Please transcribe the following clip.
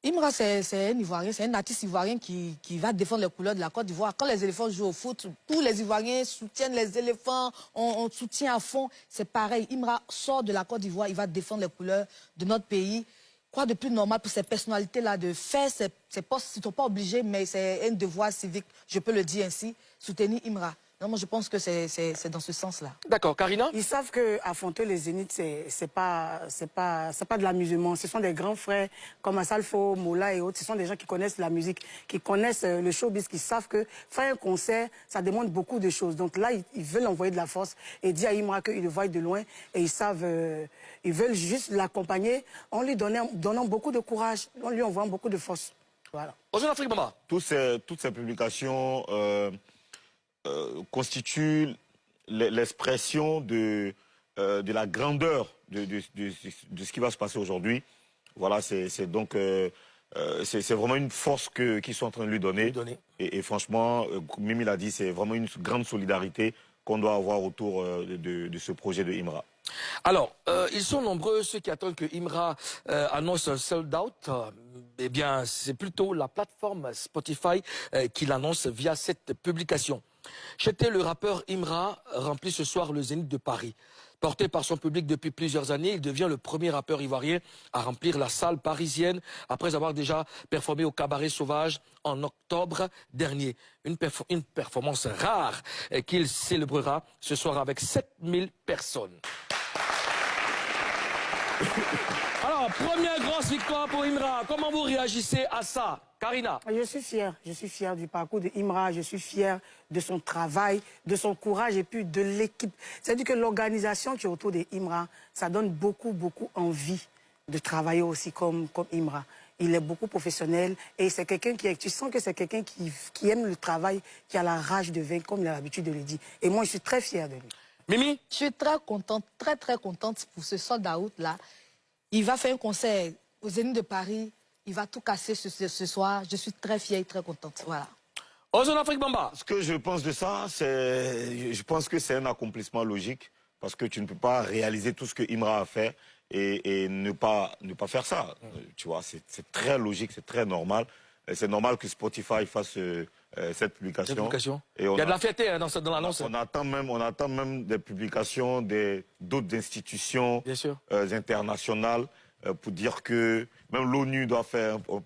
Imra, c'est un Ivoirien, c'est un artiste ivoirien qui va défendre les couleurs de la Côte d'Ivoire. Quand les éléphants jouent au foot, tous les Ivoiriens soutiennent les éléphants, on soutient à fond. C'est pareil, Imra sort de la Côte d'Ivoire, il va défendre les couleurs de notre pays. Quoi de plus normal pour ces personnalités-là de faire ces postes, ils ne sont pas obligés, mais c'est un devoir civique, je peux le dire ainsi, soutenir Imra. Non, moi je pense que c'est dans ce sens-là. D'accord, Karina? Ils savent qu'affronter les Zéniths, c'est pas de l'amusement. Ce sont des grands frères comme Assalfo, Mola et autres. Ce sont des gens qui connaissent la musique, qui connaissent le showbiz, qui savent que faire un concert, ça demande beaucoup de choses. Donc là, ils veulent envoyer de la force et dire à Imra qu'ils le voient de loin et ils savent, ils veulent juste l'accompagner en lui donnant beaucoup de courage, en lui envoyant beaucoup de force. Voilà. Bonjour Afrique, maman. Toutes ces publications constituent l'expression de la grandeur de ce qui va se passer aujourd'hui. Voilà, c'est vraiment une force qu'ils sont en train de lui donner. Et franchement, Mimi l'a dit, c'est vraiment une grande solidarité qu'on doit avoir autour de ce projet de Imra. Alors, ils sont nombreux ceux qui attendent que Imra annonce un sold out. Eh bien, c'est plutôt la plateforme Spotify qui l'annonce via cette publication. J'étais le rappeur Imra remplit ce soir le Zénith de Paris. Porté par son public depuis plusieurs années, il devient le premier rappeur ivoirien à remplir la salle parisienne après avoir déjà performé au Cabaret Sauvage en octobre dernier. Une performance rare qu'il célébrera ce soir avec 7000 personnes. Alors, première grosse victoire pour Imra. Comment vous réagissez à ça, Karina? Je suis fière du parcours de Imra, je suis fière de son travail, de son courage et puis de l'équipe. C'est-à-dire que l'organisation qui est autour de Imra, ça donne beaucoup envie de travailler aussi comme Imra. Il est beaucoup professionnel et c'est quelqu'un tu sens que c'est quelqu'un qui aime le travail, qui a la rage de vaincre, comme il a l'habitude de le dire. Et moi, je suis très fière de lui. Mimi? Je suis très contente pour ce sold out-là. Il va faire un concert au Zénith de Paris. Il va tout casser ce soir. Je suis très fière et très contente. Voilà. Ozone Afrique Bamba. Ce que je pense de ça, je pense que c'est un accomplissement logique parce que tu ne peux pas réaliser tout ce que Imra a fait et ne pas faire ça. Tu vois, c'est très logique, c'est très normal. C'est normal que Spotify fasse cette publication. Et il y a de la fierté hein, dans l'annonce. On attend même des publications d'autres institutions internationales pour dire que même l'ONU doit faire un